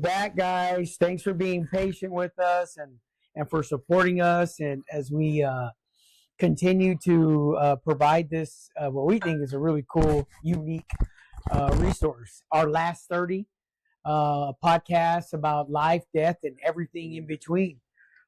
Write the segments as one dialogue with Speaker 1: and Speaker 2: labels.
Speaker 1: back, guys. Thanks for being patient with us and for supporting us. And as we continue to provide this, what we think is a really cool, unique resource. Our last 30 podcasts about life, death, and everything in between.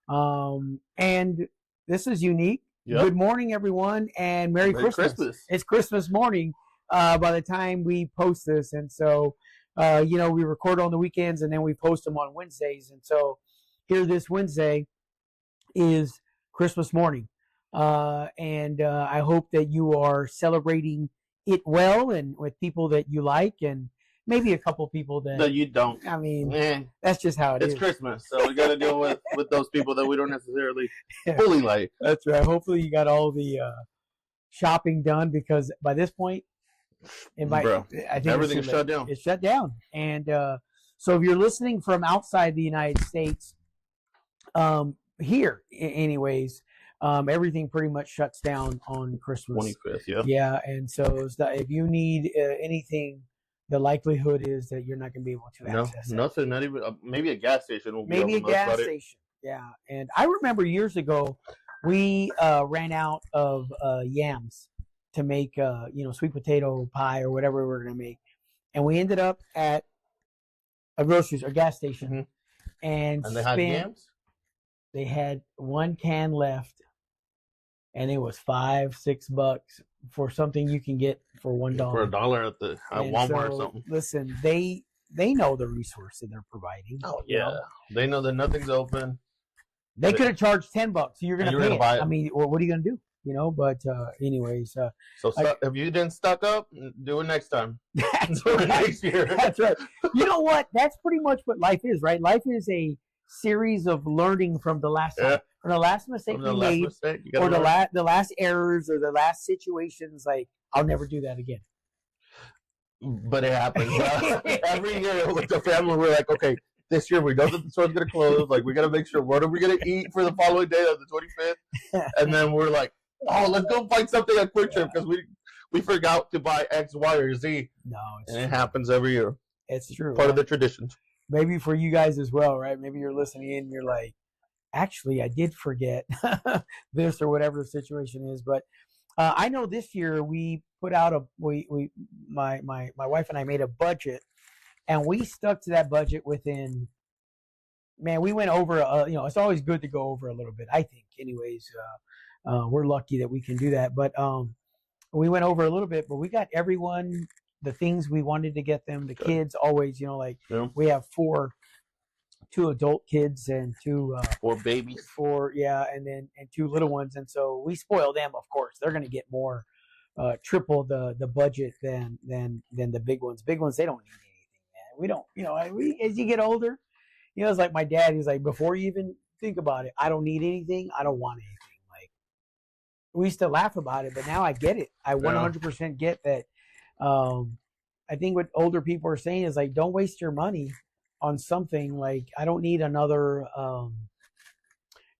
Speaker 1: And this is unique. Yep. Good morning, everyone, and Merry Christmas. It's Christmas morning by the time we post this. And so, we record on the weekends and then we post them on Wednesdays. And so here this Wednesday is Christmas morning. And I hope that you are celebrating it well and with people that you like and maybe a couple people that
Speaker 2: you don't.
Speaker 1: I mean, that's just how
Speaker 2: it's Christmas, so we got to deal with those people that we don't necessarily fully like.
Speaker 1: That's right. Hopefully you got all the shopping done, because by this point, I think
Speaker 2: everything's shut down.
Speaker 1: It's shut down. And so if you're listening from outside the United States, here anyways, everything pretty much shuts down on Christmas
Speaker 2: 25th. Yeah.
Speaker 1: Yeah, and so if you need anything, the likelihood is that you're not going to be able to access it.
Speaker 2: Nothing, not even maybe a gas station will be
Speaker 1: maybe a gas station. Yeah, and I remember years ago we ran out of yams to make sweet potato pie or whatever we were going to make, and we ended up at a grocery or gas station, and
Speaker 2: they had yams.
Speaker 1: They had one can left, and it was $5-6 for something you can get for $1.
Speaker 2: For $1 at Walmart or something.
Speaker 1: Listen, they know the resource that they're providing.
Speaker 2: Oh yeah, they know that nothing's open.
Speaker 1: They could have charged $10. So you're going to pay it.
Speaker 2: Buy it.
Speaker 1: I mean, what are you going to do? But anyways.
Speaker 2: So if you didn't stock up, do it next time.
Speaker 1: That's right.
Speaker 2: Next year.
Speaker 1: That's right. You know what? That's pretty much what life is, right? Life is a series of learning from the last time. From the last mistake we made, or the last errors, or the last situations. Like, I'll never do that again.
Speaker 2: But it happens. Every year with the family, we're like, okay, this year we know that the store's going to close. Like, we got to make sure, what are we going to eat for the following day of the 25th? And then we're like, oh, let's go find something at Quick Trip because we forgot to buy X, Y, or Z.
Speaker 1: No,
Speaker 2: it happens every year.
Speaker 1: It's true.
Speaker 2: Part of the traditions.
Speaker 1: Maybe for you guys as well, right? Maybe you're listening in and you're like, actually, I did forget this or whatever the situation is. But I know this year we put out my wife and I made a budget, and we stuck to that budget within. Man, we went over. It's always good to go over a little bit. I think, anyways, we're lucky that we can do that. But we went over a little bit, but we got everyone the things we wanted to get them. The kids always, we have 2 adult kids and 2
Speaker 2: 4 babies,
Speaker 1: and 2 little ones, and so we spoil them. Of course, they're going to get more, triple the budget than the big ones. Big ones, they don't need anything, man. We don't, as you get older, it's like my dad. He's like, before you even think about it, I don't need anything. I don't want anything. Like, we used to laugh about it, but now I get it. I 100% get that. I think what older people are saying is like, don't waste your money on something. Like, I don't need another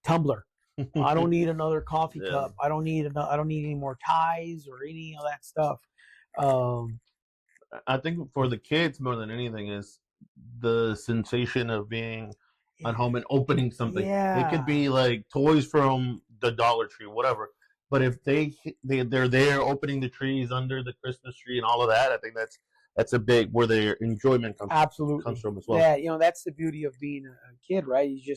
Speaker 1: tumbler. I don't need another coffee cup. I don't need any more ties or any of that stuff.
Speaker 2: I think for the kids more than anything is the sensation of being at home and opening something.
Speaker 1: Yeah.
Speaker 2: It could be like toys from the Dollar Tree, whatever. But if they're there opening the trees under the Christmas tree and all of that, I think that's a big where their enjoyment comes from as well.
Speaker 1: Yeah, that's the beauty of being a kid, right? You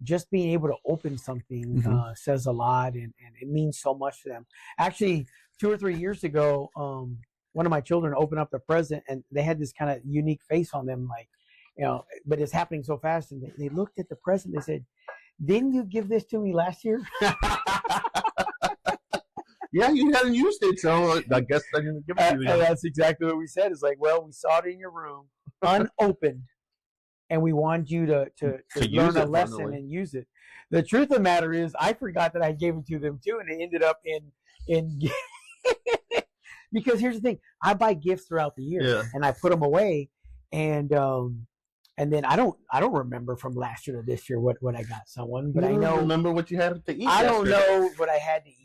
Speaker 1: just being able to open something says a lot, and it means so much to them. Actually, 2 or 3 years ago, one of my children opened up the present, and they had this kind of unique face on them, like, but it's happening so fast, and they looked at the present. They said, "Didn't you give this to me last year?"
Speaker 2: Yeah, you hadn't used it, so I guess I didn't give it to you.
Speaker 1: That's exactly what we said. It's like, well, we saw it in your room, unopened, and we want you to learn a lesson finally and use it. The truth of the matter is, I forgot that I gave it to them too, and it ended up in because here's the thing: I buy gifts throughout the year, and I put them away, and then I don't remember from last year to this year what I got someone, but I know
Speaker 2: remember what you had to eat.
Speaker 1: I don't know what I had to eat.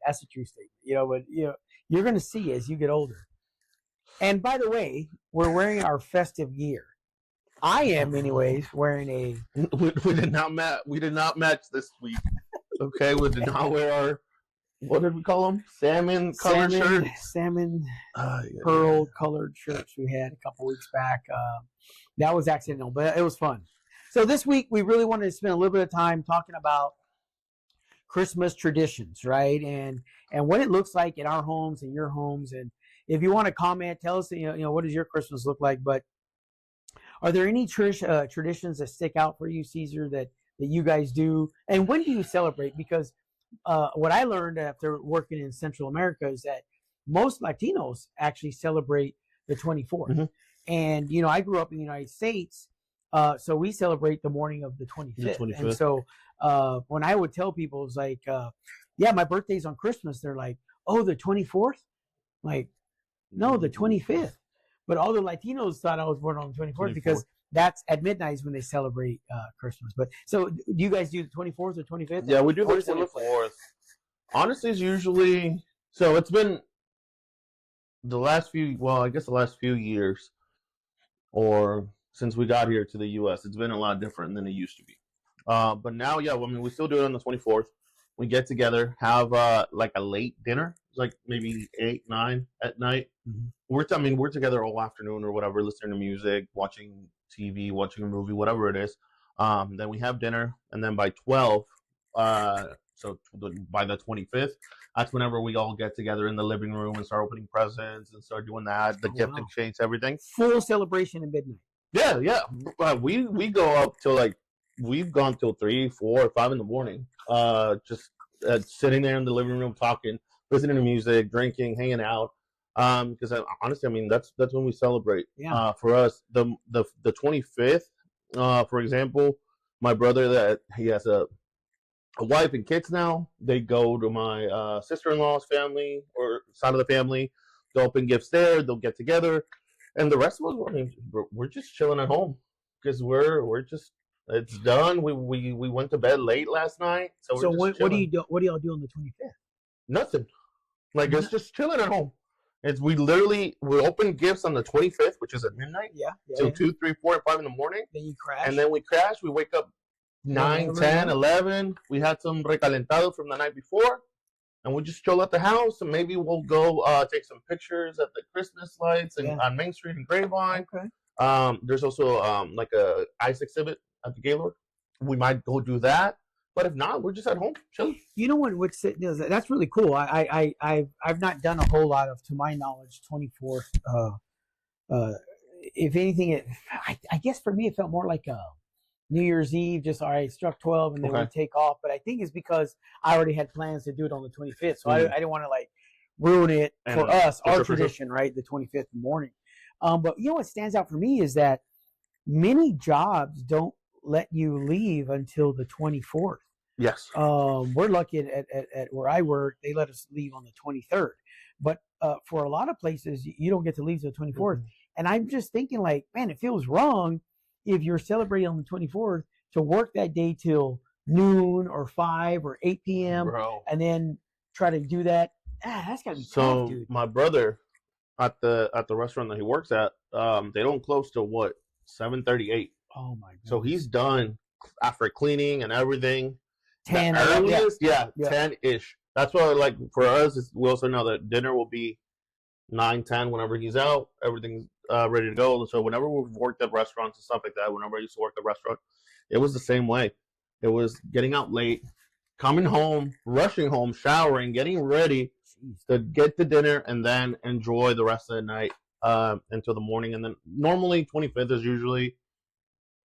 Speaker 1: That's a true statement, but you're going to see as you get older. And by the way, we're wearing our festive gear. I am, anyways, wearing a.
Speaker 2: We did not match. We did not match this week. Okay, we did not wear our. What did we call them? Salmon colored shirts.
Speaker 1: Salmon pearl colored shirts we had a couple weeks back. That was accidental, but it was fun. So this week we really wanted to spend a little bit of time talking about Christmas traditions, right? And what it looks like in our homes and your homes. And if you want to comment, tell us, what does your Christmas look like? But are there any traditions that stick out for you, Cesar, that you guys do? And when do you celebrate? Because what I learned after working in Central America is that most Latinos actually celebrate the 24th. Mm-hmm. And, I grew up in the United States, so we celebrate the morning of the 25th. And so when I would tell people, it's like, yeah, my birthday's on Christmas, they're like, oh, the 24th? Like, no, the 25th. But all the Latinos thought I was born on the 24th because that's at midnight is when they celebrate Christmas. But so do you guys do the 24th or 25th?
Speaker 2: Yeah, we do the 24th. Honestly, it's usually, so it's been the last few years, or since we got here to the U.S., it's been a lot different than it used to be. But now, yeah, we still do it on the 24th. We get together, have like a late dinner, like maybe 8, 9 at night. Mm-hmm. We're together all afternoon or whatever, listening to music, watching TV, watching a movie, whatever it is. Then we have dinner, and then by 12, so by the 25th, that's whenever we all get together in the living room and start opening presents and start doing that, the gift exchange, everything.
Speaker 1: Full celebration at midnight.
Speaker 2: Yeah. We go up till we've gone till 3, 4, 5 in the morning. Just sitting there in the living room talking, listening to music, drinking, hanging out. Because honestly, that's when we celebrate. Yeah. For us, the 25th, for example, my brother that he has a wife and kids now. They go to my sister-in-law's family or side of the family. They'll open gifts there. They'll get together, and the rest of us we're just chilling at home because we're just. It's done. We went to bed late last night. So
Speaker 1: what do you do? What do y'all do on the 25th?
Speaker 2: Nothing. It's just chilling at home. We open gifts on the 25th, which is at midnight.
Speaker 1: Yeah.
Speaker 2: Till 2, 3, 4, and 5 in the morning.
Speaker 1: Then you crash.
Speaker 2: And then we crash. We wake up 9, 10, 11. We had some recalentado from the night before. And we just chill at the house. And maybe we'll go take some pictures at the Christmas lights on Main Street in Grapevine. Okay. There's also like a ice exhibit at the Gaylord. We might go do that. But if not, we're just at home chilling.
Speaker 1: You know what's that's really cool. I've not done a whole lot of, to my knowledge, 24th. If anything, I guess for me it felt more like a New Year's Eve. Just all right, struck 12 and then we take off. But I think it's because I already had plans to do it on the 25th, so I didn't want to ruin it for us, our tradition, right? The 25th morning. But what stands out for me is that many jobs don't let you leave until the 24th.
Speaker 2: Yes.
Speaker 1: We're lucky at where I work, they let us leave on the 23rd. But for a lot of places, you don't get to leave till the 24th. Mm-hmm. And I'm just thinking, man, it feels wrong if you're celebrating on the 24th to work that day till noon or 5 or 8 p.m.
Speaker 2: Bro.
Speaker 1: And then try to do that. That's got to be tough, dude.
Speaker 2: My brother at the restaurant that he works at, they don't close till 7:38.
Speaker 1: Oh my god.
Speaker 2: So he's done after cleaning and everything.
Speaker 1: 10
Speaker 2: the earliest, 10-ish. That's why, for us, we also know that dinner will be 9, 10 whenever he's out. Everything's ready to go. So whenever we've worked at restaurants and stuff like that, whenever I used to work at a restaurant, it was the same way. It was getting out late, coming home, rushing home, showering, getting ready to get to dinner, and then enjoy the rest of the night until the morning. And then normally 25th is usually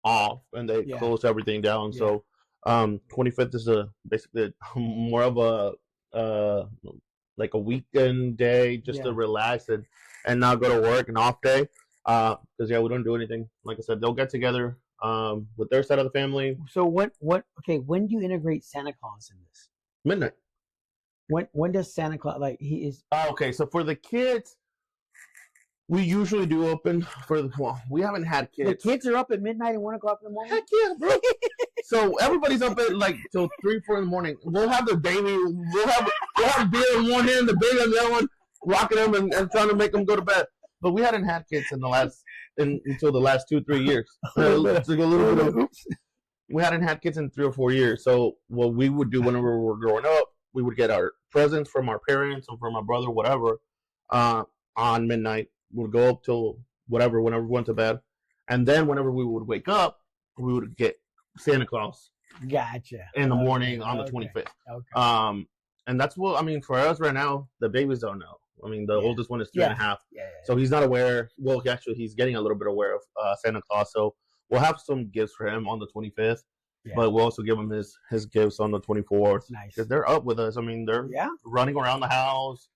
Speaker 2: off, and they close everything down. So 25th is basically more of a like a weekend day just to relax and not go to work, an off day. Because we don't do anything. Like I said, they'll get together with their side of the family.
Speaker 1: So when do you integrate Santa Claus in this?
Speaker 2: Midnight.
Speaker 1: When does Santa Claus he is?
Speaker 2: Okay, so for the kids, we usually do open we haven't had kids.
Speaker 1: The kids are up at midnight and 1 o'clock in the morning?
Speaker 2: Heck yeah, bro. So everybody's up at till 3, 4 in the morning. We'll have the baby. We'll have beer in one hand, the baby in the other one, rocking them and trying to make them go to bed. But we hadn't had kids in the last until the last 2-3 years. It's like a little bit of. We hadn't had kids in 3 or 4 years, so what we would do whenever we were growing up, we would get our presents from our parents or from our brother, whatever, on midnight. We'd go up till whenever we went to bed, and then whenever we would wake up, we would get Santa Claus.
Speaker 1: Gotcha.
Speaker 2: In the morning on the 25th.
Speaker 1: Okay.
Speaker 2: And that's what I mean for us right now. The babies don't know. I mean, the oldest one is 3.5, so he's not aware. Well, actually, he's getting a little bit aware of Santa Claus. So we'll have some gifts for him on the 25th, but we'll also give him his gifts on the 24th.
Speaker 1: Nice,
Speaker 2: because they're up with us. I mean, they're running around the house.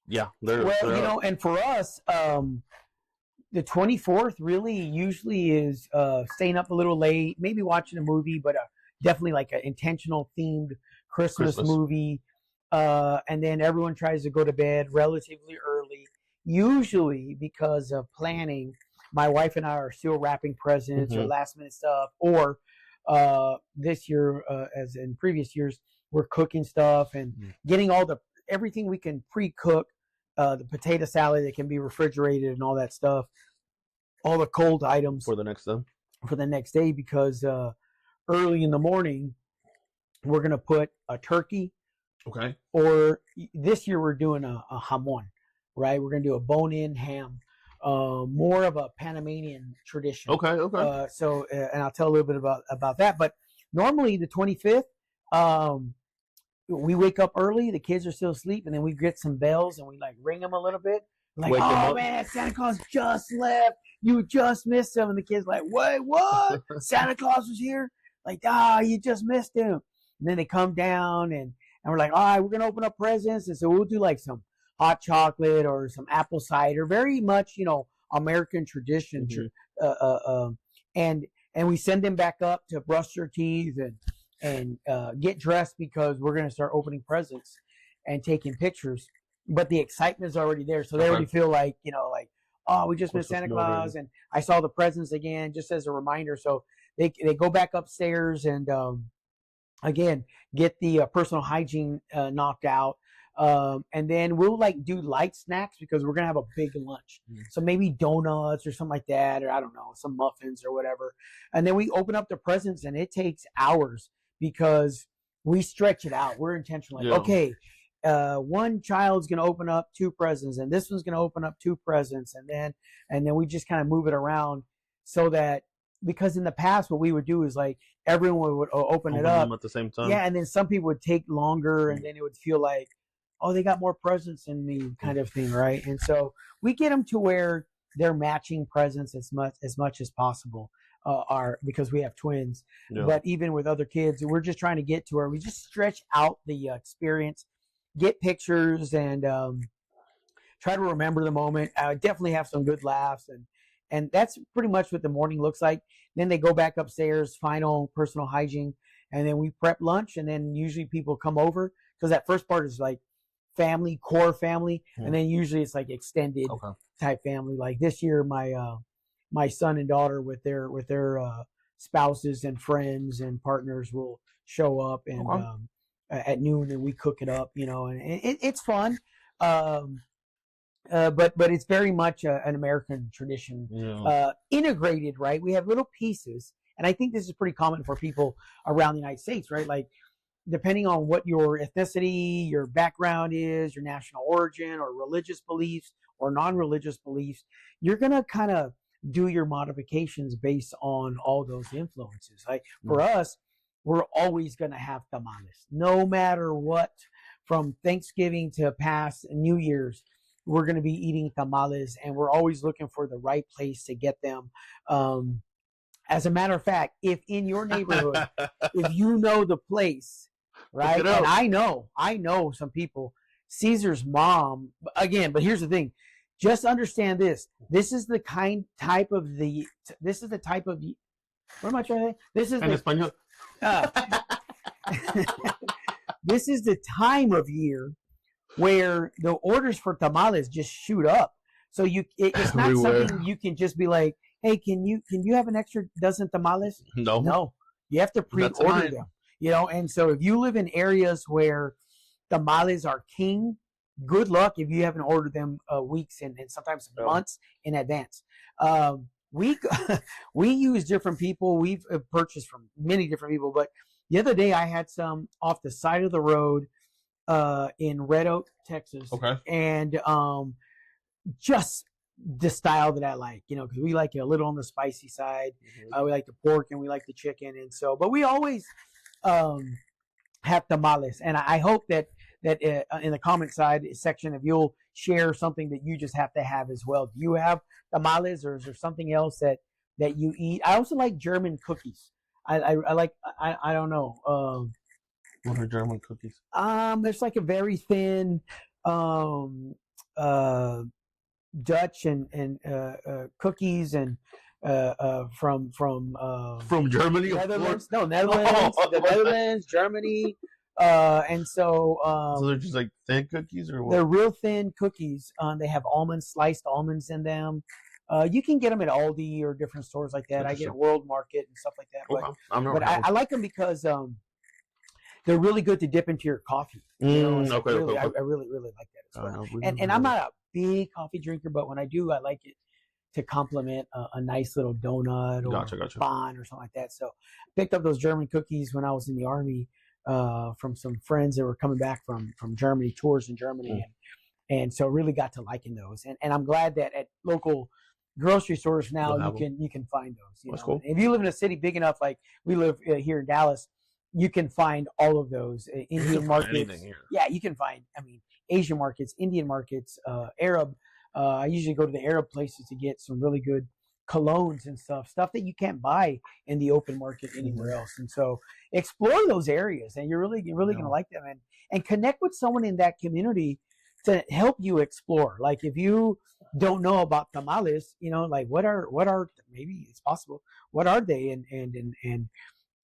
Speaker 2: Yeah, they're
Speaker 1: and for us, the 24th really usually is staying up a little late, maybe watching a movie, but definitely like an intentional themed Christmas movie. And then everyone tries to go to bed relatively early. Usually because of planning, my wife and I are still wrapping presents or last minute stuff. Or this year, as in previous years, we're cooking stuff and getting everything we can pre-cook. The potato salad that can be refrigerated and all that stuff, all the cold items
Speaker 2: for the next day,
Speaker 1: because early in the morning we're gonna put a turkey.
Speaker 2: Okay.
Speaker 1: Or this year we're doing a jamon, right? We're gonna do a bone-in ham, more of a Panamanian tradition.
Speaker 2: Okay.
Speaker 1: So and I'll tell a little bit about that. But normally the 25th. We wake up early, the kids are still asleep, and then we get some bells and we like ring them a little bit. Like, oh man, Santa Claus just left. You just missed him. And the kids like, wait, what? Santa Claus was here? Like, you just missed him. And then they come down and we're like, all right, we're going to open up presents. And so we'll do like some hot chocolate or some apple cider. Very much, American tradition. And we send them back up to brush their teeth and get dressed because we're going to start opening presents and taking pictures. But the excitement is already there. So they already feel like, oh, we just missed Santa Claus. And I saw the presents again, just as a reminder. So they go back upstairs and, again, get the personal hygiene knocked out. And then we'll do light snacks because we're going to have a big lunch. So maybe donuts or something like that, or I don't know, some muffins or whatever. And then we open up the presents and it takes hours because we stretch it out. We're intentional. Okay, one child's going to open up 2 presents and this one's going to open up 2 presents. And then we just kind of move it around so that, because in the past, what we would do is everyone would open it up
Speaker 2: at the same time.
Speaker 1: Yeah. And then some people would take longer and then it would feel like, oh, they got more presents than me kind of thing. Right. And so we get them to where they're matching presents as much as possible. Because we have twins, but even with other kids, we're just trying to get to where we just stretch out the experience, get pictures, and try to remember the moment. Definitely have some good laughs, and that's pretty much what the morning looks like. Then they go back upstairs, final personal hygiene, and then we prep lunch, and then usually people come over because that first part is family, core family, and then usually it's extended type family. Like this year, my son and daughter with their spouses and friends and partners will show up and at noon, and we cook it up, and it's fun. But it's very much an American tradition, integrated, right? We have little pieces, and I think this is pretty common for people around the United States, right? Like, depending on what your ethnicity, your background is, your national origin, or religious beliefs or non-religious beliefs, you're gonna kind of do your modifications based on all those influences. Like for us, we're always going to have tamales, no matter what. From Thanksgiving to past New Year's, we're going to be eating tamales, and we're always looking for the right place to get them. As a matter of fact, if in your neighborhood, if you know the place, right? And I know some people. Caesar's mom, again, but here's the thing. Just understand this. This is the type of what am I trying to say? This is this is the time of year where the orders for tamales just shoot up. So it's not something you can just be like, hey, can you have an extra dozen tamales? No. You have to pre-order them. And so if you live in areas where tamales are king, good luck if you haven't ordered them weeks and sometimes months in advance. We we use different people. We've purchased from many different people, but the other day I had some off the side of the road in Red Oak, Texas, and just the style that I like, you know, because we like it a little on the spicy side. We like the pork and we like the chicken, and so, but we always have tamales, and I hope that in the comment side section, if you'll share something that you just have to have as well. Do you have tamales, or is there something else that you eat? I also like German cookies. I like I don't know.
Speaker 2: What are German cookies?
Speaker 1: There's like a very thin Dutch and cookies and from
Speaker 2: Germany,
Speaker 1: Netherlands. No, Netherlands, the Netherlands, Germany, and so.
Speaker 2: So they're just like thin cookies, or what?
Speaker 1: They're real thin cookies. They have sliced almonds in them. You can get them at Aldi or different stores like that. I get at World Market and stuff like that. But I like them because they're really good to dip into your coffee. You know, I really like that as well. And I'm not a big coffee drinker, but when I do, I like it to complement a nice little donut or bun or something like that. So I picked up those German cookies when I was in the Army from some friends that were coming back from Germany, tours in Germany. And so really got to liking those. And I'm glad that at local grocery stores now you can find those.
Speaker 2: That's cool.
Speaker 1: If you live in a city big enough, like we live here in Dallas, you can find all of those Indian markets. Yeah, you can find. I mean, Asian markets, Indian markets, Arab. I usually go to the Arab places to get some really good colognes and stuff that you can't buy in the open market anywhere else. And so explore those areas, and you're really going to like them, and connect with someone in that community to help you explore. Like if you don't know about tamales, you know, like what are maybe it's possible. What are they? And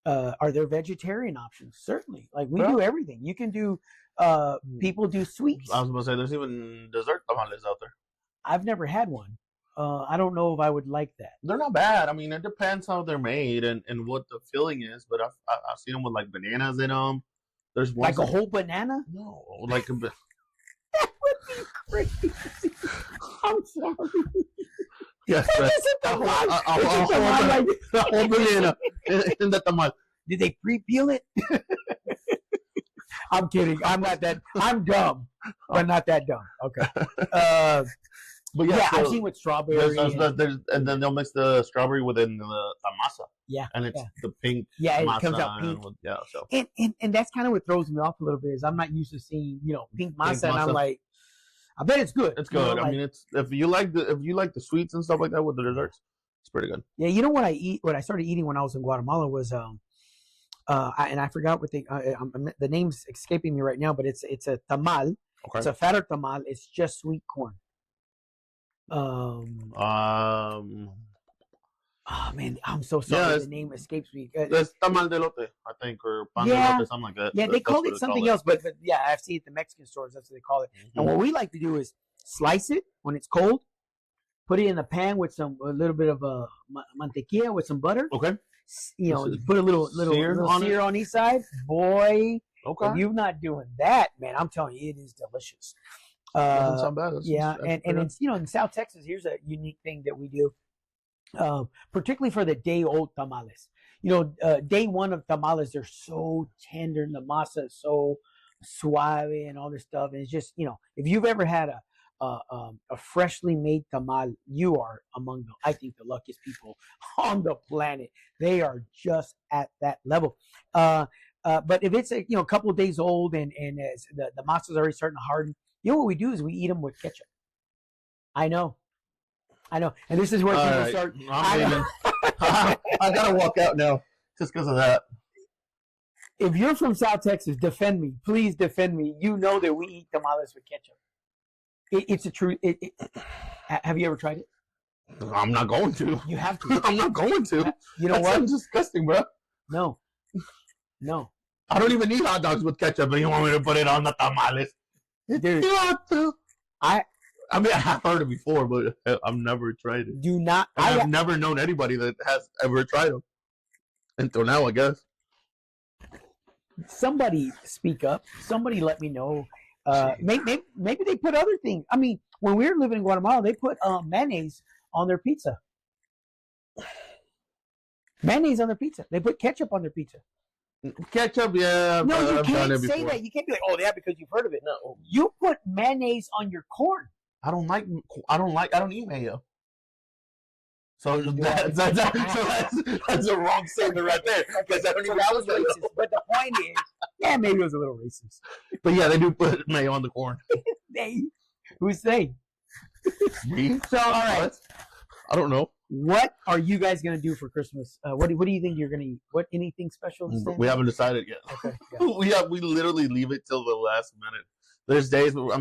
Speaker 1: are there vegetarian options? Certainly. Like we do everything. You can do. People do sweets.
Speaker 2: I was going to say there's even dessert tamales out there.
Speaker 1: I've never had one. I don't know if I would like that.
Speaker 2: They're not bad. I mean, it depends how they're made and what the filling is. But I've seen them with like bananas in them. There's one
Speaker 1: like a whole banana.
Speaker 2: No, like
Speaker 1: that would be crazy. I'm sorry.
Speaker 2: Yes, a whole banana in the tamal.
Speaker 1: Did they pre-peel it? I'm kidding. I'm not that. I'm dumb, but not that dumb. Okay.
Speaker 2: But
Speaker 1: yeah, I've seen with strawberry.
Speaker 2: And then they'll mix the strawberry within the masa.
Speaker 1: Yeah.
Speaker 2: And it's the pink.
Speaker 1: Yeah, it
Speaker 2: masa
Speaker 1: comes out pink.
Speaker 2: So.
Speaker 1: And that's kind of what throws me off a little bit is I'm not used to seeing pink masa, and I'm like, I bet it's good.
Speaker 2: It's good. I mean, it's if you like the sweets and stuff like that with the desserts, it's pretty good.
Speaker 1: Yeah, you know what I started eating when I was in Guatemala was and I forgot what the name's escaping me right now, but it's a tamal. Okay. It's a fatter tamal. It's just sweet corn. Oh man, I'm so sorry. Yeah, the name escapes me.
Speaker 2: It's tamal de lote, I think, or pan de lote, something like that.
Speaker 1: Yeah, they call it something else, but yeah, I've seen it at the Mexican stores. That's what they call it. And what we like to do is slice it when it's cold, put it in a pan with a little bit of mantequilla with some butter.
Speaker 2: Okay.
Speaker 1: You put a little sear on each side. Boy, if you're not doing that, man, I'm telling you, it is delicious.
Speaker 2: Doesn't sound bad.
Speaker 1: And it's in South Texas, here's a unique thing that we do, particularly for the day-old tamales. Day one of tamales, they're so tender, and the masa is so suave and all this stuff. And it's just, if you've ever had a freshly made tamal, you are among I think the luckiest people on the planet. They are just at that level. But if it's a couple of days old and the masa's already starting to harden, what we do is we eat them with ketchup. I know, and this is where people start.
Speaker 2: I gotta walk out now just because of that.
Speaker 1: If you're from South Texas, defend me. Please defend me. You know that we eat tamales with ketchup. It's a true. Have you ever tried it?
Speaker 2: I'm not going to.
Speaker 1: You have to.
Speaker 2: I'm not going to.
Speaker 1: You know
Speaker 2: what? That's disgusting, bro.
Speaker 1: No.
Speaker 2: I don't even eat hot dogs with ketchup, and you want me to put it on the tamales?
Speaker 1: Dude,
Speaker 2: you have to. I mean, I have heard it before, but I've never tried it.
Speaker 1: Do not.
Speaker 2: I've never known anybody that has ever tried them until now, I guess.
Speaker 1: Somebody speak up. Somebody let me know Maybe they put other things. I mean, when we were living in Guatemala, they put mayonnaise on their pizza. Mayonnaise on their pizza. They put ketchup on their pizza.
Speaker 2: Ketchup, yeah.
Speaker 1: No, you
Speaker 2: I've done
Speaker 1: can't
Speaker 2: it
Speaker 1: say
Speaker 2: before.
Speaker 1: that. You can't be like, oh, yeah, because you've heard of it.
Speaker 2: No,
Speaker 1: You put mayonnaise on your corn.
Speaker 2: I don't eat mayo. So that's a wrong statement right there. Because I don't even
Speaker 1: That was racist. But the point is, yeah, maybe it was a little racist.
Speaker 2: But yeah, they do put mayo on the corn.
Speaker 1: Who's they?
Speaker 2: Me?
Speaker 1: So, all right.
Speaker 2: I don't know.
Speaker 1: What are you guys gonna do for Christmas? What do you think you're gonna eat? Anything special?
Speaker 2: We haven't decided yet.
Speaker 1: Okay. Yeah.
Speaker 2: We literally leave it till the last minute. There's days where,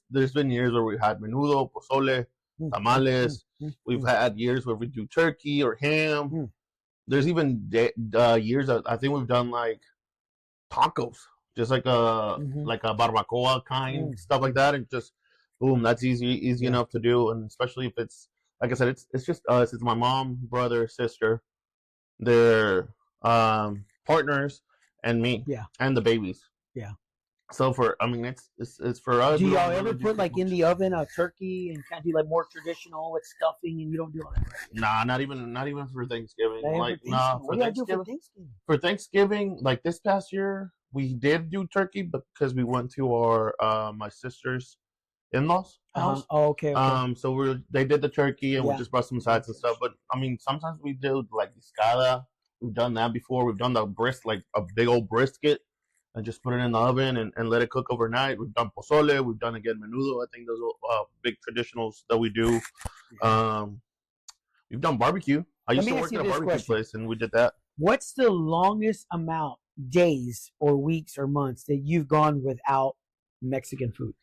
Speaker 2: there's been years where we had menudo, pozole, tamales. We've had years where we do turkey or ham. There's even years that I think we've done like tacos, just like a barbacoa kind stuff like that, and just boom, that's easy enough to do, and especially if it's like I said, it's just us. It's my mom, brother, sister, their partners, and me.
Speaker 1: Yeah.
Speaker 2: And the babies.
Speaker 1: Yeah.
Speaker 2: So it's for us.
Speaker 1: Do y'all ever put like in the oven a turkey and kind of do like more traditional with stuffing, and you don't do all that?
Speaker 2: Nah, not even for Thanksgiving.
Speaker 1: What do you do for Thanksgiving?
Speaker 2: For Thanksgiving, like this past year, we did do turkey because we went to our my sister's in-laws house.
Speaker 1: Oh, okay.
Speaker 2: So they did the turkey and we just brought some sides and stuff. But I mean, sometimes we do like escada. We've done that before. We've done the like a big old brisket and just put it in the oven and let it cook overnight. We've done pozole. We've done again menudo. I think those are big traditionals that we do. We've done barbecue. I used to work at a barbecue place and we did that.
Speaker 1: What's the longest amount, days or weeks or months, that you've gone without Mexican food?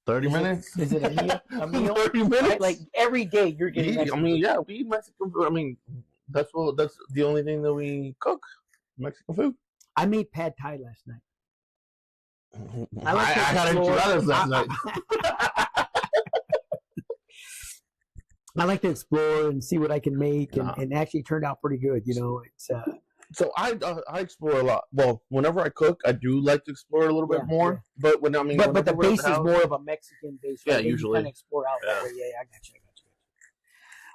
Speaker 2: 30 minutes?
Speaker 1: Is it a meal?
Speaker 2: 30 minutes?
Speaker 1: Right? Like every day you're getting Mexican
Speaker 2: food. Yeah, we eat Mexican food. I mean, that's the only thing that we cook, Mexican food.
Speaker 1: I made pad thai last night.
Speaker 2: I had enchiladas last night.
Speaker 1: I like to explore and see what I can make, and actually turned out pretty good. It's
Speaker 2: So I explore a lot. Well, whenever I cook, I do like to explore a little bit more. Yeah. But
Speaker 1: but the base is more of a Mexican base. Right?
Speaker 2: Yeah, usually.
Speaker 1: You kind of explore out that way. Yeah, I got you.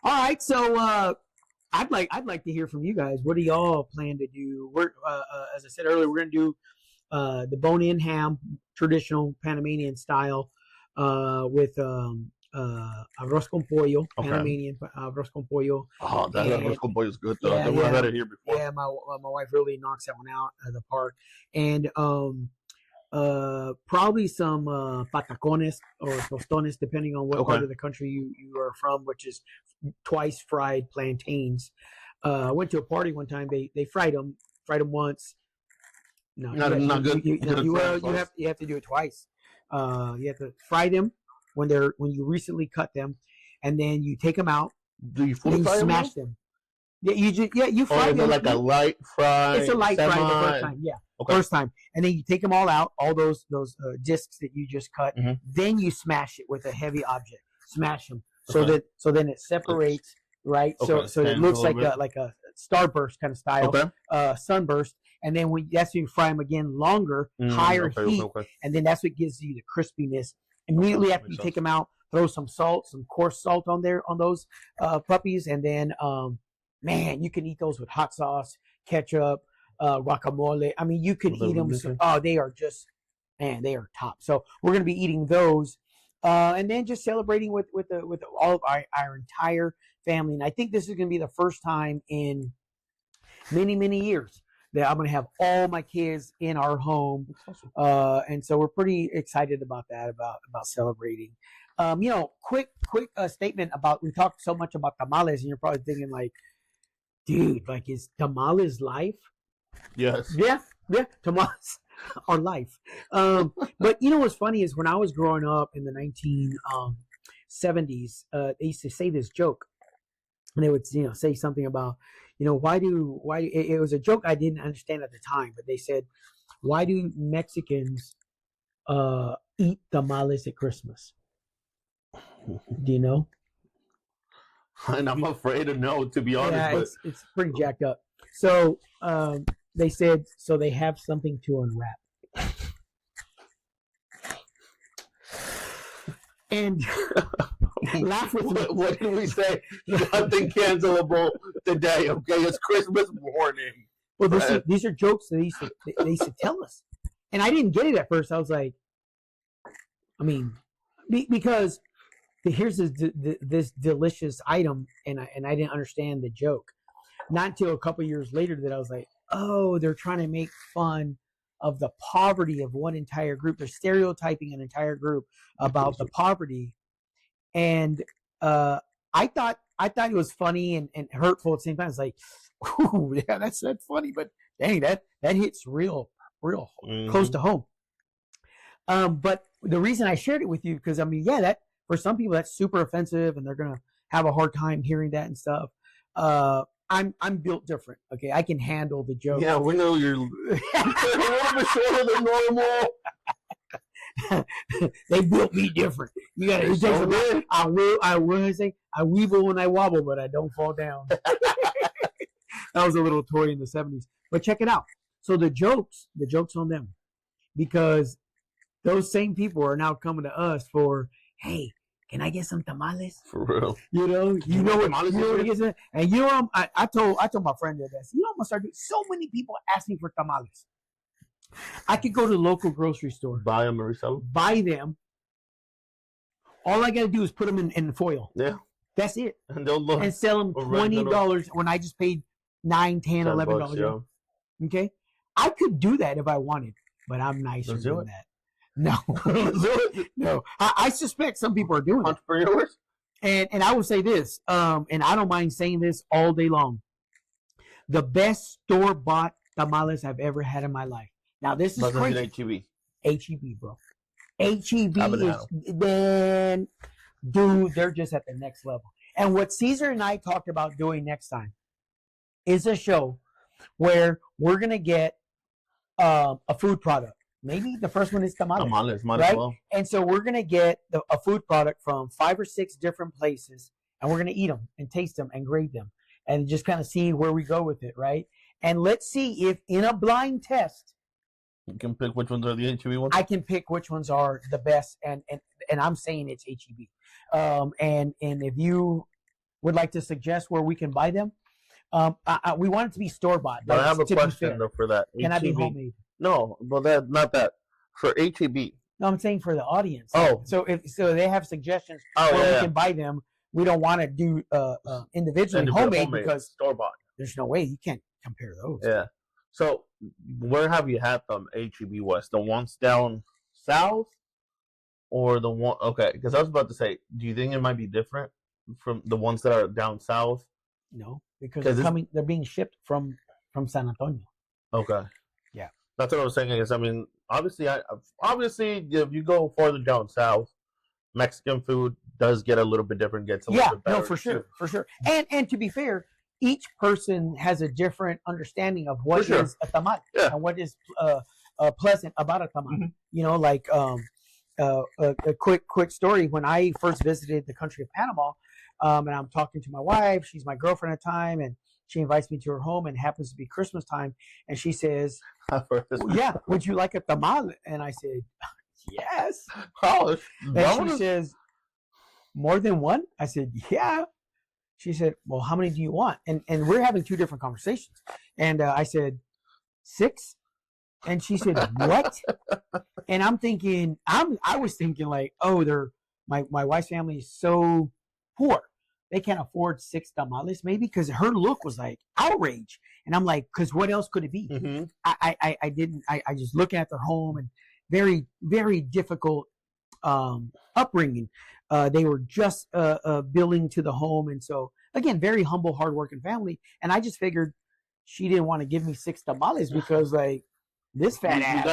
Speaker 1: All right, so I'd like to hear from you guys. What do y'all plan to do? We're as I said earlier, we're gonna do the bone-in ham, traditional Panamanian style, with arroz con pollo, Panamanian arroz con pollo.
Speaker 2: Oh, that arroz con pollo is good though. I've never had it here before.
Speaker 1: Yeah, my wife really knocks that one out of the park. And probably some patacones or tostones, depending on what part of the country you are from, which is twice fried plantains. I went to a party one time. They fried them once. No, not good. You have to do it twice. You have to fry them when you recently cut them, and then you take them out.
Speaker 2: Do you fully fry
Speaker 1: smash them? Yeah, you fry them
Speaker 2: like a light fry.
Speaker 1: It's a light fry the first time. Yeah, first time, and then you take them all out, all those discs that you just cut. Mm-hmm. Then you smash it with a heavy object. Smash them so then it separates, right? So it looks like a starburst kind of style, sunburst. And then that's when you fry them again longer, higher heat, and then that's what gives you the crispiness. Immediately after you take them out, throw some salt, some coarse salt on those puppies, and then man, you can eat those with hot sauce, ketchup, guacamole. I mean, you can eat them. They are just, man, they are top. So we're gonna be eating those, and then just celebrating with all of our entire family. And I think this is gonna be the first time in many years that I'm going to have all my kids in our home. And so we're pretty excited about that, about celebrating. Quick statement about, we talked so much about tamales, and you're probably thinking like, dude, like, is tamales life?
Speaker 2: Yes.
Speaker 1: Yeah, tamales are life. But what's funny is when I was growing up in the 1970s, they used to say this joke, and they would say something about, why it was a joke I didn't understand at the time, but they said, why do Mexicans eat tamales at Christmas? Do you know?
Speaker 2: And I'm afraid to know, to be honest.
Speaker 1: Yeah, it's pretty jacked up. So they said, so they have something to unwrap. and laugh with me.
Speaker 2: What did we say? Nothing cancelable today. Okay, it's Christmas morning.
Speaker 1: Well, these are jokes that they used to tell us, and I didn't get it at first. I was like, I mean, because here's this delicious item, and I didn't understand the joke. Not until a couple years later that I was like, oh, they're trying to make fun of the poverty of one entire group. They're stereotyping an entire group about the poverty, and I thought it was funny and hurtful at the same time. It's like, ooh, yeah, that's funny, but dang, that hits real close to home. But the reason I shared it with you, because I mean, yeah, that for some people that's super offensive, and they're gonna have a hard time hearing that and stuff. I'm built different. Okay, I can handle the joke.
Speaker 2: Yeah, we know you're a little bit shorter than normal.
Speaker 1: They built me different. You got to take some. I will say I weeble when I wobble, but I don't fall down. That was a little toy in the 70s. But check it out. So the jokes on them, because those same people are now coming to us for, hey, can I get some tamales?
Speaker 2: For real.
Speaker 1: You know what tamales is? And you know, I told my friend that, you know, I'm gonna start doing. So many people ask me for tamales. I could go to the local grocery store,
Speaker 2: buy them and resell them.
Speaker 1: Buy them. All I gotta do is put them in foil.
Speaker 2: Yeah,
Speaker 1: that's it.
Speaker 2: And they'll look
Speaker 1: and sell them $20 when I just paid $9, $10, $11. Yeah. Okay, I could do that if I wanted, but I'm nicer than that. No, no. I suspect some people are doing
Speaker 2: entrepreneurs.
Speaker 1: And I will say this, and I don't mind saying this all day long. The best store-bought tamales I've ever had in my life. Now this is crazy. HEB, bro. HEB is, man, dude, they're just at the next level. And what Cesar and I talked about doing next time is a show where we're gonna get a food product. Maybe the first one is tamales,
Speaker 2: might
Speaker 1: right?
Speaker 2: as well.
Speaker 1: And so we're gonna get a food product from 5 or 6 different places, and we're gonna eat them and taste them and grade them, and just kind of see where we go with it, right? And let's see if in a blind test,
Speaker 2: you can pick which ones are the HEB ones.
Speaker 1: I can pick which ones are the best, and I'm saying it's HEB. And if you would like to suggest where we can buy them, we want it to be store bought.
Speaker 2: But I have a question though for that.
Speaker 1: Can I be homemade?
Speaker 2: No, well, that not that for HEB.
Speaker 1: No, I'm saying for the audience.
Speaker 2: Oh,
Speaker 1: so they have suggestions where we can buy them. We don't want to do individually homemade because
Speaker 2: store bought.
Speaker 1: There's no way you can't compare those.
Speaker 2: Yeah. So where have you had them? HEB West, the ones down south, or the one? Okay, because I was about to say, do you think it might be different from the ones that are down south?
Speaker 1: No, because they're being shipped from San Antonio.
Speaker 2: Okay.
Speaker 1: Yeah.
Speaker 2: That's what I was saying. Is I mean, obviously, if you go farther down south, Mexican food does get a little bit different. Gets a little bit better.
Speaker 1: No, for sure. And to be fair, each person has a different understanding of what is a tamal and what is pleasant about a tamal. Mm-hmm. You know, like a quick story. When I first visited the country of Panama, and I'm talking to my wife, she's my girlfriend at the time, and she invites me to her home, and it happens to be Christmas time, and she says, yeah, would you like a tamal? And I said, yes.
Speaker 2: Oh,
Speaker 1: and she says, more than one? I said, yeah. She said, well, how many do you want? And we're having 2 different conversations. And I said, 6. And she said, what? And I'm thinking, I was thinking like, oh, my wife's family is so poor. They can't afford 6 tamales, maybe, because her look was like outrage. And I'm like, because what else could it be? Mm-hmm. I just looking at their home, and very, very difficult upbringing. They were just building to the home. And so, again, very humble, hardworking family. And I just figured she didn't want to give me 6 tamales because, like, this fat ass.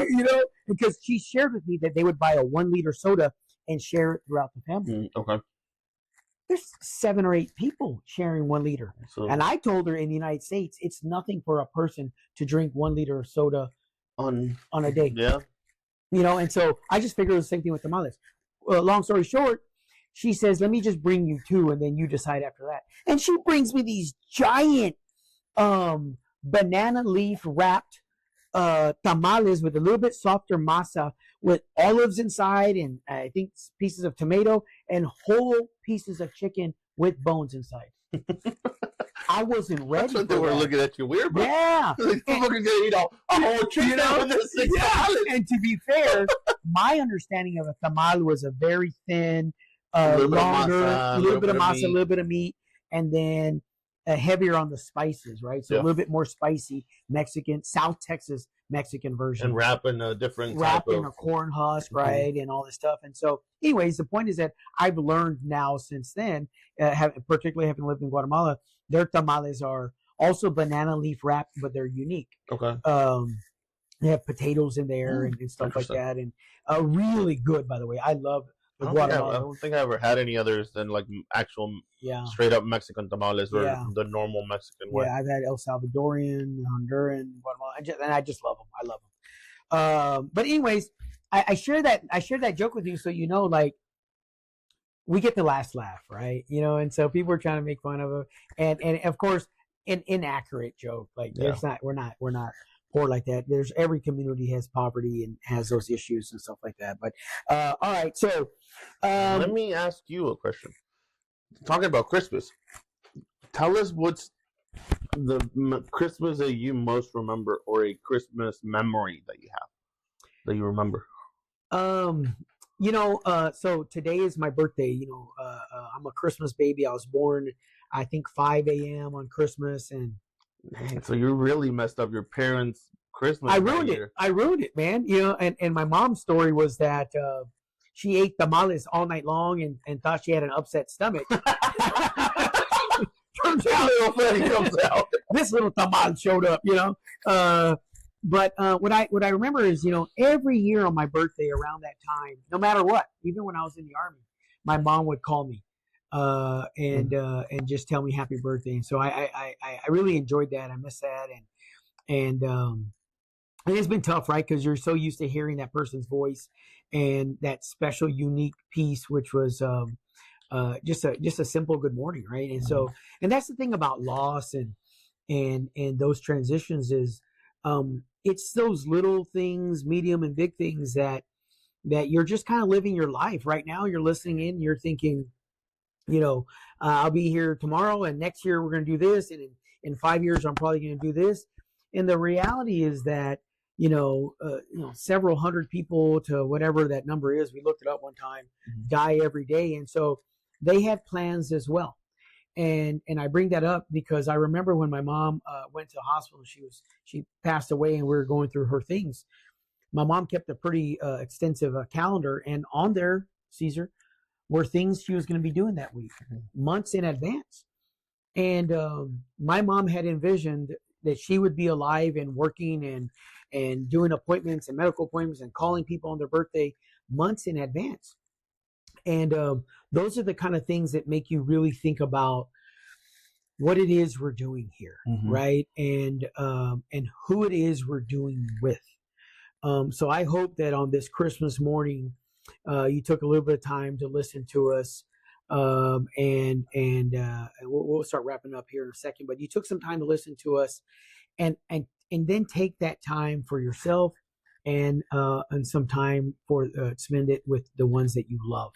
Speaker 1: You know, because she shared with me that they would buy a 1-liter soda and share it throughout the family.
Speaker 2: Okay.
Speaker 1: There's 7 or 8 people sharing 1 liter. So, and I told her in the United States, it's nothing for a person to drink 1 liter of soda on a day.
Speaker 2: Yeah.
Speaker 1: You know, and so I just figured it was the same thing with tamales. Long story short, she says, let me just bring you 2 and then you decide after that. And she brings me these giant banana leaf wrapped tamales with a little bit softer masa with olives inside, and I think pieces of tomato and whole pieces of chicken with bones inside. I wasn't ready.
Speaker 2: That's what they were looking at you weird, bro.
Speaker 1: Yeah.
Speaker 2: Like, I'm fucking gonna eat a whole chicken with this thing.
Speaker 1: And to be fair, my understanding of a tamal was a very thin, longer, a little bit of masa, a little bit of meat, and then heavier on the spices, right? So a little bit more spicy Mexican, South Texas Mexican version.
Speaker 2: And wrapping a different
Speaker 1: wrapping a corn husk, right, and all this stuff. And so, anyways, the point is that I've learned now since then, particularly having lived in Guatemala, their tamales are also banana leaf wrapped, but they're unique.
Speaker 2: Okay.
Speaker 1: They have potatoes in there and stuff like that, and really good, by the way. I love the Guatemala.
Speaker 2: I don't think I ever had any others than like actual straight up Mexican tamales or the normal Mexican way.
Speaker 1: Yeah, I've had El Salvadorian, Honduran, Guatemala, and I just love them. I love them. But anyways, I share that joke with you, so you know, like, we get the last laugh, right? You know, and so people are trying to make fun of it, and of course, an inaccurate joke. Like, there's not, we're not poor like that. There's every community has poverty and has those issues and stuff like that. But all right, so
Speaker 2: let me ask you a question. Talking about Christmas, tell us what's the Christmas that you most remember, or a Christmas memory that you have that you remember.
Speaker 1: You know, so today is my birthday. You know, I'm a Christmas baby. I was born, I think, 5 a.m. on Christmas, and
Speaker 2: man, so you really messed up your parents' Christmas.
Speaker 1: I ruined it, man. You know, and my mom's story was that she ate tamales all night long and thought she had an upset stomach. Turns out, this little tamal showed up. You know. But what I remember is, you know, every year on my birthday around that time, no matter what, even when I was in the Army, my mom would call me and just tell me happy birthday. And so I really enjoyed that. I miss that, and it's been tough, right? Because you're so used to hearing that person's voice and that special, unique piece, which was just a simple good morning, right? And so, and that's the thing about loss and those transitions is. It's those little things, medium and big things that you're just kind of living your life right now. You're listening in, you're thinking, you know, I'll be here tomorrow, and next year we're going to do this, and in 5 years I'm probably going to do this. And the reality is that, you know, several hundred people to whatever that number is, we looked it up one time, die every day. And so they had plans as well. And I bring that up because I remember when my mom went to the hospital, she passed away, and we were going through her things. My mom kept a pretty extensive calendar, and on there, Cesar, were things she was going to be doing that week, months in advance. And my mom had envisioned that she would be alive and working and doing appointments and medical appointments and calling people on their birthday months in advance. And those are the kind of things that make you really think about what it is we're doing here, right? And who it is we're doing with. So I hope that on this Christmas morning, you took a little bit of time to listen to us, and we'll start wrapping up here in a second. But you took some time to listen to us, and then take that time for yourself. And some time for spend it with the ones that you love.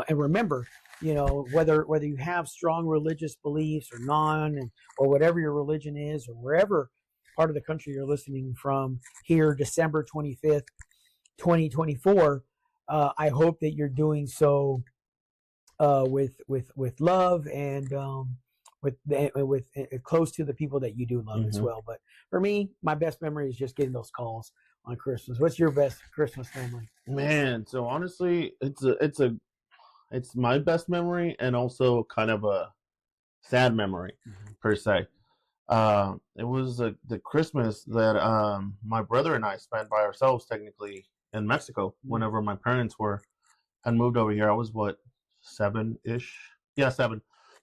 Speaker 1: And remember, you know, whether you have strong religious beliefs or or whatever your religion is, or wherever part of the country you're listening from here, December 25th, 2024, I hope that you're doing so with love and with close to the people that you do love as well. But for me, my best memory is just getting those calls on Christmas. What's your best Christmas memory?
Speaker 2: Man, so honestly, it's my best memory, and also kind of a sad memory per se. It was the Christmas that my brother and I spent by ourselves, technically, in Mexico. Whenever my parents had moved over here, I was 7-ish? Yeah, 7,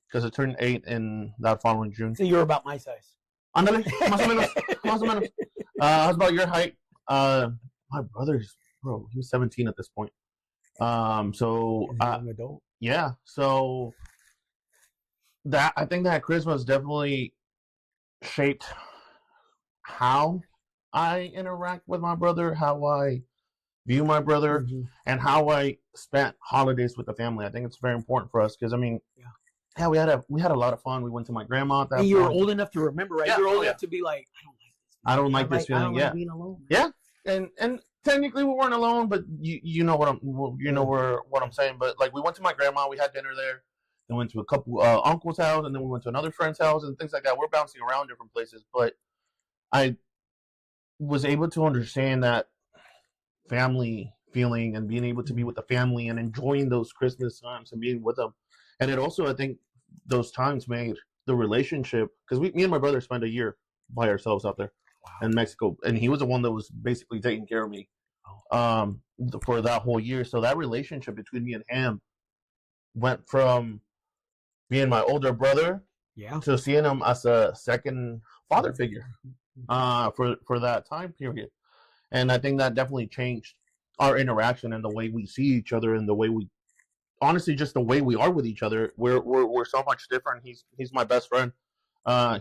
Speaker 2: because I turned 8 in that following June.
Speaker 1: So you're about my size.
Speaker 2: Ándale, más o menos. I was about your height. My brother's, bro, he was 17 at this point. So
Speaker 1: an adult.
Speaker 2: Yeah. So I think that Christmas definitely shaped how I interact with my brother, how I view my brother,
Speaker 1: Mm-hmm.
Speaker 2: and how I spent holidays with the family. I think it's very important for us because, I mean, yeah, we had a lot of fun. We went to my grandma at that
Speaker 1: And you were
Speaker 2: point.
Speaker 1: old enough to remember, right?
Speaker 2: Yeah,
Speaker 1: you were old enough to be like,
Speaker 2: I don't like this feeling.
Speaker 1: I don't like being alone.
Speaker 2: Yeah, and technically we weren't alone, but you know what what I'm saying. But like, we went to my grandma, we had dinner there, then went to a couple uncle's house, and then we went to another friend's house and things like that. We're bouncing around different places, but I was able to understand that family feeling and being able to be with the family and enjoying those Christmas times and being with them. And it also, I think, those times made the relationship, because me and my brother spent a year by ourselves out there in Mexico, and he was the one that was basically taking care of me for that whole year. So that relationship between me and him went from being my older brother to seeing him as a second father figure for that time period. And I think that definitely changed our interaction and the way we see each other and the way we, honestly, just the way we are with each other. We're so much different. He's my best friend.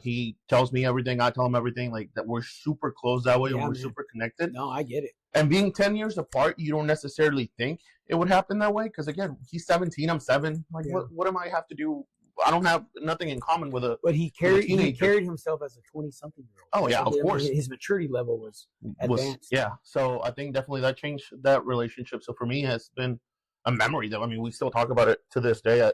Speaker 2: He tells me everything. I tell him everything. Like that, we're super close that way, and we're super connected.
Speaker 1: No, I get it.
Speaker 2: And being 10 years apart, you don't necessarily think it would happen that way. Because again, he's 17, I'm 7. Like, what am I have to do? I don't have nothing in common with a.
Speaker 1: But he carried himself as a 20-something-year-old.
Speaker 2: Oh yeah, of course.
Speaker 1: His maturity level was advanced.
Speaker 2: Yeah, so I think definitely that changed that relationship. So for me, it's been a memory that, I mean, we still talk about it to this day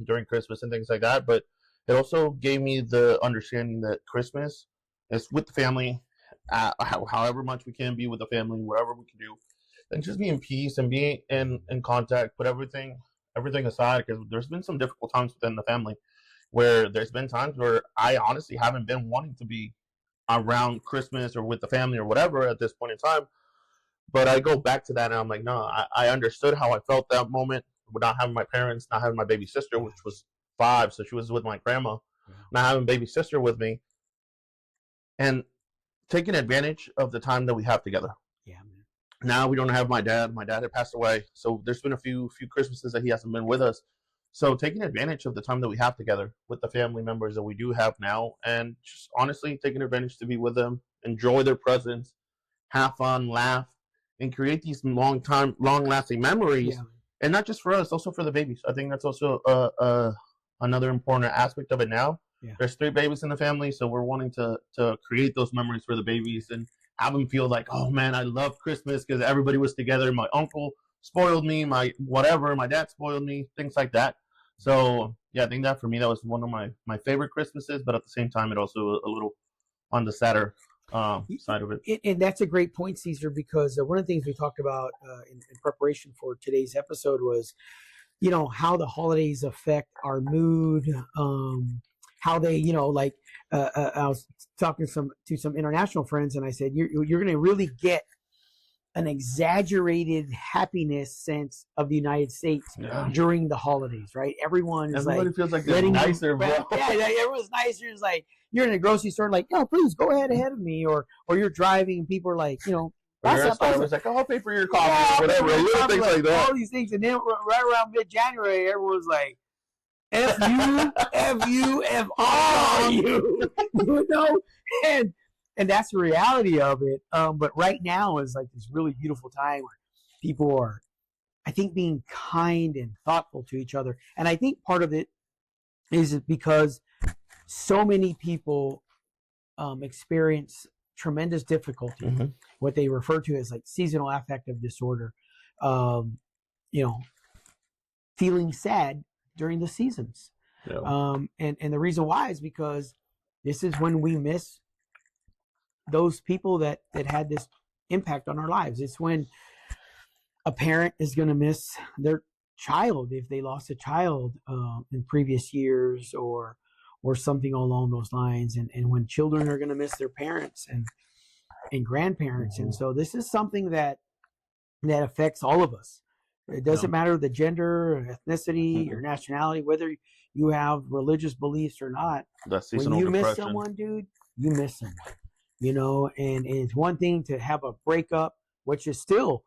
Speaker 2: during Christmas and things like that. But it also gave me the understanding that Christmas is with the family, however much we can be with the family, whatever we can do, and just be in peace and be in contact. Put everything aside, because there's been some difficult times within the family where there's been times where I honestly haven't been wanting to be around Christmas or with the family or whatever at this point in time. But I go back to that and I'm like, no, I understood how I felt that moment with not having my parents, not having my baby sister, which was 5, so she was with my grandma, not having baby sister with me, and taking advantage of the time that we have together.
Speaker 1: Yeah, man.
Speaker 2: Now we don't have my dad. My dad had passed away, so there's been a few Christmases that he hasn't been with us. So taking advantage of the time that we have together with the family members that we do have now, and just honestly taking advantage to be with them, enjoy their presence, have fun, laugh, and create these long-lasting memories. Yeah. And not just for us, also for the babies. I think that's also another important aspect of it now. Yeah. There's 3 babies in the family, so we're wanting to create those memories for the babies and have them feel like, oh man, I love Christmas because everybody was together. My uncle spoiled me, my dad spoiled me, things like that. So yeah, I think that for me, that was one of my favorite Christmases, but at the same time, it also a little on the sadder side of it.
Speaker 1: And that's a great point, Cesar, because one of the things we talked about in preparation for today's episode was, how the holidays affect our mood, how they, I was talking to some international friends, and I said, you're going to really get an exaggerated happiness sense of the United States during the holidays, right? Everybody
Speaker 2: feels like they're nicer, bro.
Speaker 1: Yeah, everyone's nicer. It's like you're in a grocery store, like, no, please go ahead of me, or you're driving, and people are like,
Speaker 2: I was like, oh, I'll pay for your coffee, or whatever, little things like that.
Speaker 1: All these things, and then right around mid-January, everyone's like, F you, F you, F all you, and that's the reality of it. But right now is like this really beautiful time where people are, I think, being kind and thoughtful to each other. And I think part of it is because so many people experience tremendous difficulty, what they refer to as like seasonal affective disorder, feeling sad during the seasons. Yeah. And the reason why is because this is when we miss those people that had this impact on our lives. It's when a parent is going to miss their child if they lost a child in previous years or something along those lines, and when children are going to miss their parents and grandparents. And so this is something that affects all of us. It doesn't matter the gender, or ethnicity, or nationality, whether you have religious beliefs or not. When you miss someone, dude, you miss someone. And it's one thing to have a breakup, which is still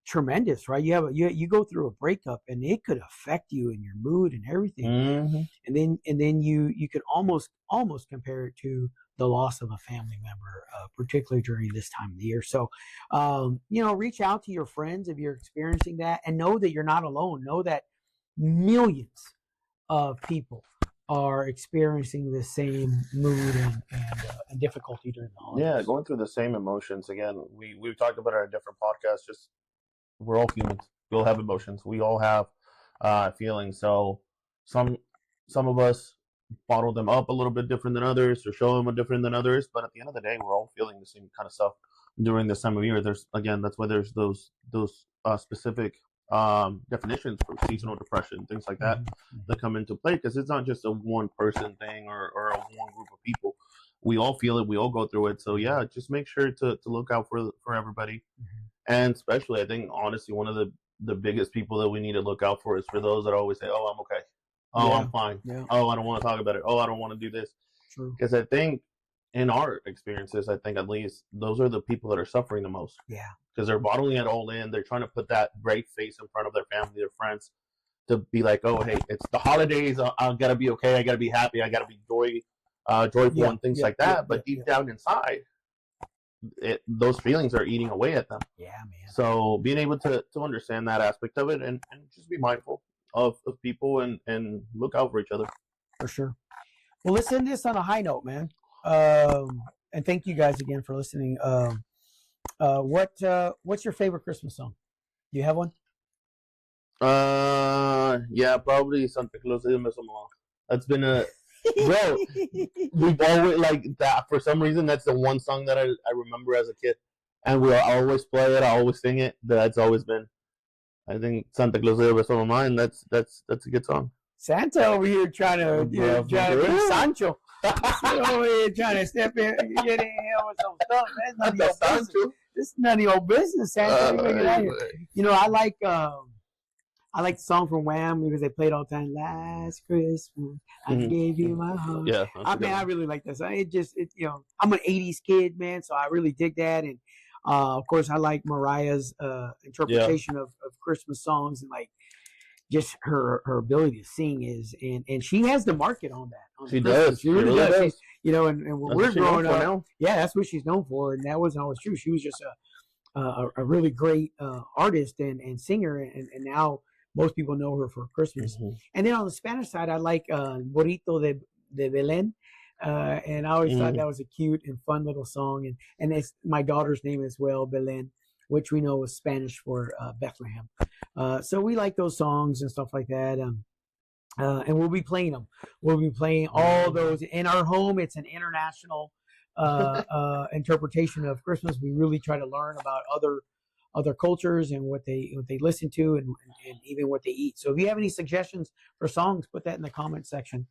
Speaker 1: tremendous, right? You go through a breakup, and it could affect you and your mood and everything. And then you could almost compare it to the loss of a family member, particularly during this time of the year. So, reach out to your friends if you're experiencing that, and know that you're not alone. Know that millions of people are experiencing the same mood and difficulty during the holidays.
Speaker 2: Yeah, going through the same emotions. Again, we've talked about it on different podcasts. Just we're all humans. We all have emotions. We all have feelings. So some of us bottle them up a little bit different than others, or show them different than others. But at the end of the day, we're all feeling the same kind of stuff during this time of year. That's why there's those specific definitions for seasonal depression, things like that, that come into play, because it's not just a one person thing or a one group of people. We all feel it. We all go through it. So yeah, just make sure to look out for everybody. And especially, I think, honestly, one of the biggest people that we need to look out for is for those that always say, oh, I'm okay. Oh, I'm fine. Yeah. Oh, I don't want to talk about it. Oh, I don't want to do this.
Speaker 1: True.
Speaker 2: Because I think in our experiences, I think at least those are the people that are suffering the most.
Speaker 1: Yeah.
Speaker 2: Because they're bottling it all in. They're trying to put that brave face in front of their family, their friends, to be like, oh, hey, it's the holidays. I got to be okay. I got to be happy. I got to be joyful and things like that. But deep down inside, those feelings are eating away at them.
Speaker 1: Yeah, man.
Speaker 2: So being able to understand that aspect of it, and just be mindful of people and look out for each other.
Speaker 1: For sure. Well, let's end this on a high note, man. And thank you guys again for listening. What's your favorite Christmas song? Do you have one?
Speaker 2: Yeah, probably Santa Claus is my song. That's been bro, we've always, like, that, for some reason, that's the one song that I remember as a kid, and we'll always play it. I always sing it. That's always been, I think, Santa Claus is my song. That's a good song.
Speaker 1: Santa over here trying to be Sancho. Over here trying to step in and get in here with some stuff. That's none of your business. This is none of your business, Santa. I like the song from Wham because they play it all the time. Last Christmas, I gave you my heart.
Speaker 2: Yeah,
Speaker 1: I really like that song. I'm an '80s kid, man, so I really dig that. And of course, I like Mariah's interpretation of Christmas songs, and like just her ability to sing and she has the market on that.
Speaker 2: She does.
Speaker 1: She really does. And when we're growing up, that's what she's known for, and that wasn't always true. She was just a really great artist and singer, and now most people know her for Christmas. And then on the Spanish side, I like Burrito de Belén. And I always thought that was a cute and fun little song. And it's my daughter's name as well, Belén, which we know is Spanish for Bethlehem. So we like those songs and stuff like that. And we'll be playing them. We'll be playing all those in our home. It's an international interpretation of Christmas. We really try to learn about other cultures and what they listen to and even what they eat. So if you have any suggestions for songs, put that in the comment section.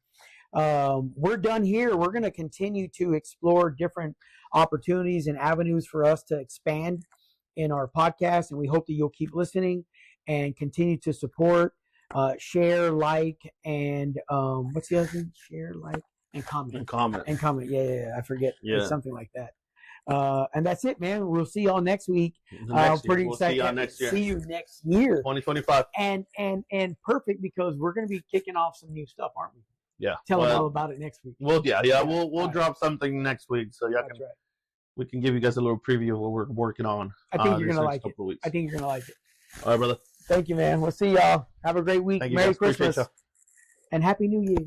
Speaker 1: We're done here. We're going to continue to explore different opportunities and avenues for us to expand in our podcast, and we hope that you'll keep listening and continue to support, share, like, and what's the other thing? Share, like, and comment. And comment. Yeah. I forget. Yeah. It's something like that. And that's it, man. We'll see y'all next week. Pretty excited.
Speaker 2: See y'all next year.
Speaker 1: See you next year.
Speaker 2: 2025.
Speaker 1: And perfect, because we're going to be kicking off some new stuff, aren't we?
Speaker 2: Yeah.
Speaker 1: Tell them all about it next week.
Speaker 2: We'll drop something next week, so we can give you guys a little preview of what we're working on.
Speaker 1: I think you're going to like it. I think you're going to like it.
Speaker 2: All right, brother.
Speaker 1: Thank you, man. We'll see y'all. Have a great week. Merry Christmas. And Happy New Year.